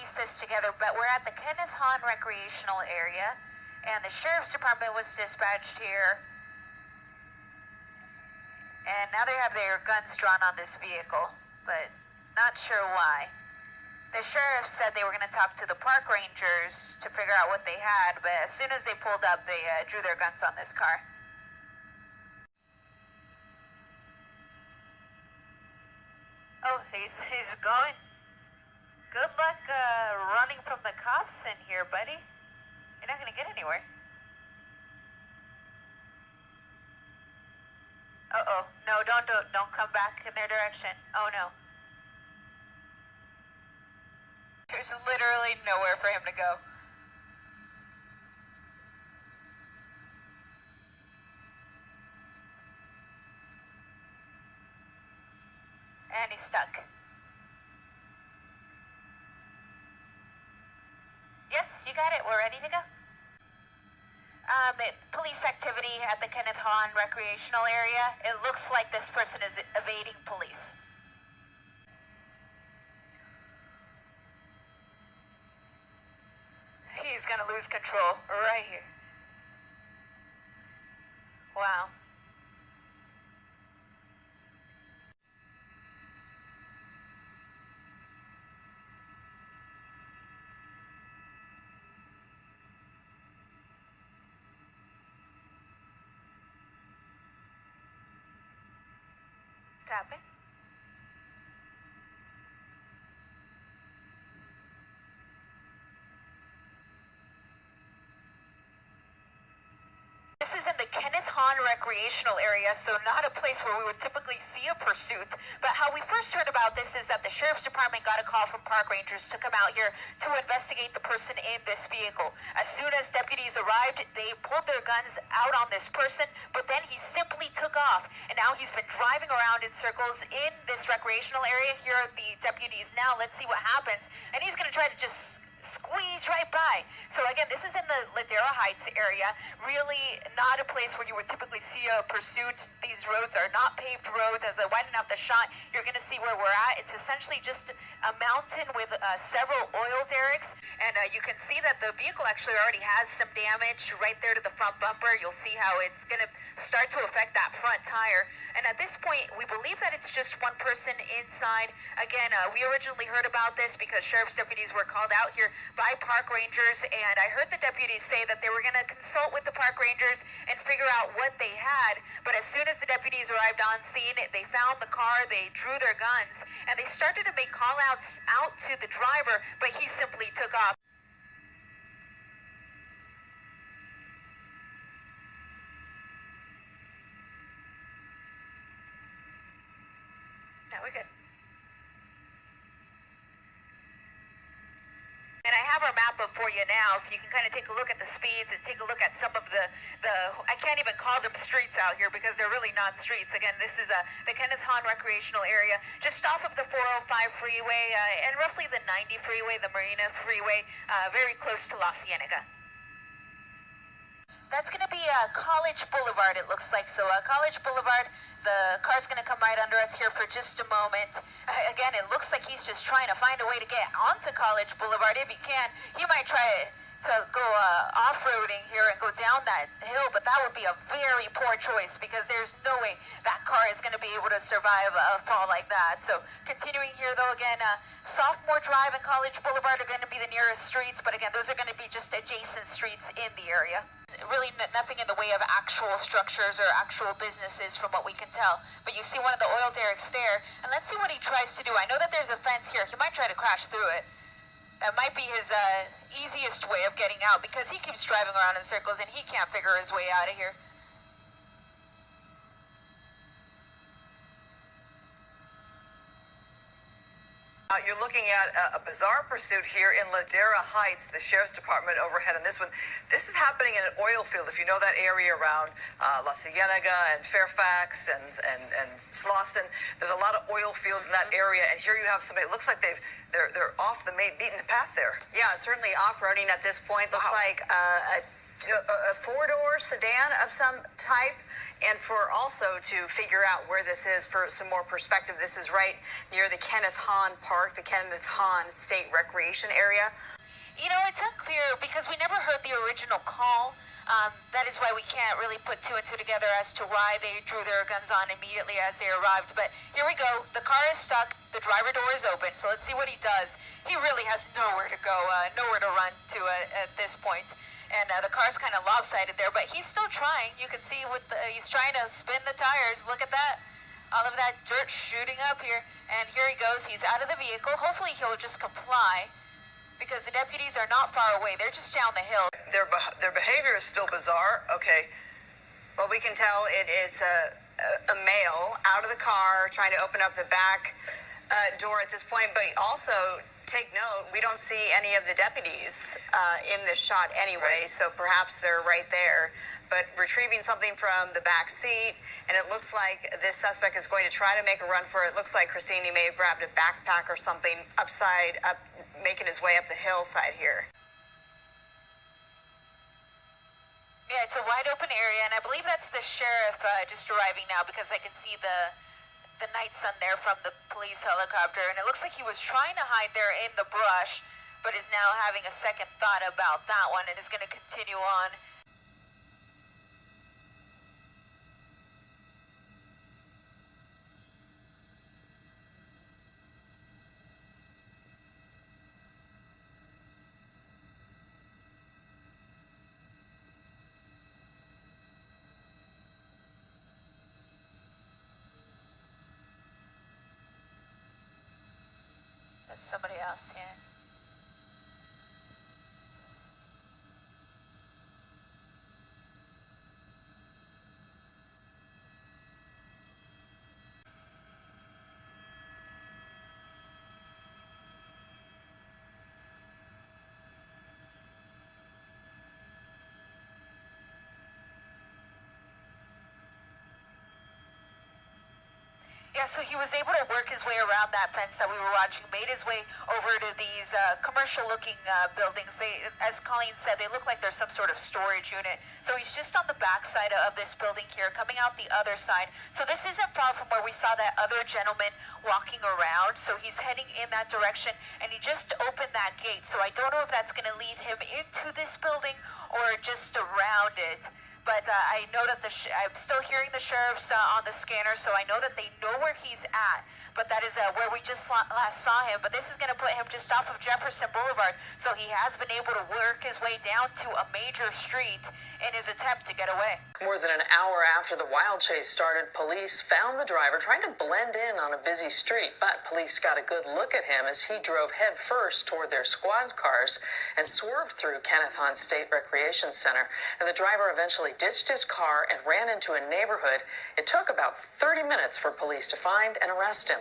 piece this together, but we're at the Kenneth Hahn Recreational Area, and the Sheriff's Department was dispatched here. And now they have their guns drawn on this vehicle, but not sure why. The sheriff said they were going to talk to the park rangers to figure out what they had, but as soon as they pulled up, they drew their guns on this car. Oh, he's going. Good luck running from the cops in here, buddy. You're not going to get anywhere. Uh-oh. No, don't come back in their direction. Oh, no. There's literally nowhere for him to go. And he's stuck. Yes, you got it. We're ready to go. Police activity at the Kenneth Hahn Recreational Area. It looks like this person is evading police. He's gonna lose control right here. Wow. Tapping. This is in the Kenneth Hahn Recreational Area, so not a place where we would typically see a pursuit. But how we first heard about this is that the Sheriff's Department got a call from park rangers to come out here to investigate the person in this vehicle. As soon as deputies arrived, they pulled their guns out on this person, but then he simply took off. And now he's been driving around in circles in this recreational area. Here are the deputies now. Let's see what happens. And he's going to try to just squeeze right by. So again, this is in the Ladera Heights area. Really not a place where you would typically see a pursuit. These roads are not paved roads. As I widen out the shot, you're going to see where we're at. It's essentially just a mountain with several oil derricks. And you can see that the vehicle actually already has some damage right there to the front bumper. You'll see how it's going to start to affect that front tire. And at this point, we believe that it's just one person inside. Again, we originally heard about this because sheriff's deputies were called out here by park rangers, and I heard the deputies say that they were going to consult with the park rangers and figure out what they had. But as soon as the deputies arrived on scene, they found the car, they drew their guns, and they started to make call-outs out to the driver, but he simply took off. We're good. And I have our map up for you now, so you can kind of take a look at the speeds and take a look at some of the I can't even call them streets out here because they're really not streets. Again, this is the Kenneth Hahn Recreational Area, just off of the 405 freeway and roughly the 90 freeway, the Marina freeway, very close to La Cienega. That's going to be College Boulevard, it looks like. So College Boulevard, the car's going to come right under us here for just a moment. Again, it looks like he's just trying to find a way to get onto College Boulevard. If he can, he might try to go off-roading here and go down that hill, but that would be a very poor choice because there's no way that car is going to be able to survive a fall like that. So continuing here, though, again, Sophomore Drive and College Boulevard are going to be the nearest streets, but again, those are going to be just adjacent streets in the area. Really nothing in the way of actual structures or actual businesses from what we can tell. But you see one of the oil derricks there, and let's see what he tries to do. I know that there's a fence here. He might try to crash through it. That might be his easiest way of getting out because he keeps driving around in circles and he can't figure his way out of here. You're looking at a bizarre pursuit here in Ladera Heights, the Sheriff's Department overhead on this one. This is happening in an oil field, if you know that area around La Cienega and Fairfax and Slauson. There's a lot of oil fields in that area, and here you have somebody, it looks like they're off the main beaten path there. Yeah, certainly off-roading at this point. Looks like a four-door sedan of some type, And for also to figure out where this is for some more perspective, this is right near the Kenneth Hahn Park, the Kenneth Hahn State Recreation Area. You know, it's unclear because we never heard the original call. That is why we can't really put two and two together as to why they drew their guns on immediately as they arrived. But here we go. The car is stuck. The driver door is open. So let's see what he does. He really has nowhere to go, nowhere to run to at this point. And the car's kind of lopsided there, but he's still trying. You can see he's trying to spin the tires. Look at that. All of that dirt shooting up here. And here he goes. He's out of the vehicle. Hopefully he'll just comply, because the deputies are not far away. They're just down the hill. Their behavior is still bizarre. Okay. Well, we can tell it's a male out of the car trying to open up the back door at this point. But also, take note, we don't see any of the deputies in this shot anyway. So perhaps they're right there. But retrieving something from the back seat, and it looks like this suspect is going to try to make a run for it. It looks like, Christine, he may have grabbed a backpack or something up, making his way up the hillside here. Yeah, it's a wide open area, and I believe that's the sheriff just arriving now, because I can see the night sun there from the police helicopter, and it looks like he was trying to hide there in the brush, but is now having a second thought about that one and is going to continue on. Somebody else, yeah. Yeah, so he was able to work his way around that fence that we were watching, made his way over to these commercial-looking buildings. They, as Colleen said, they look like there's some sort of storage unit. So he's just on the back side of this building here, coming out the other side. So this isn't far from where we saw that other gentleman walking around. So he's heading in that direction, and he just opened that gate. So I don't know if that's going to lead him into this building or just around it. But I know that I'm still hearing the sheriffs on the scanner, so I know that they know where he's at. But that is where we just last saw him. But this is going to put him just off of Jefferson Boulevard, so he has been able to work his way down to a major street in his attempt to get away. More than an hour after the wild chase started, police found the driver trying to blend in on a busy street. But police got a good look at him as he drove head first toward their squad cars and swerved through Kenneth Hahn State Recreation Center. And the driver eventually ditched his car and ran into a neighborhood. It took about 30 minutes for police to find and arrest him.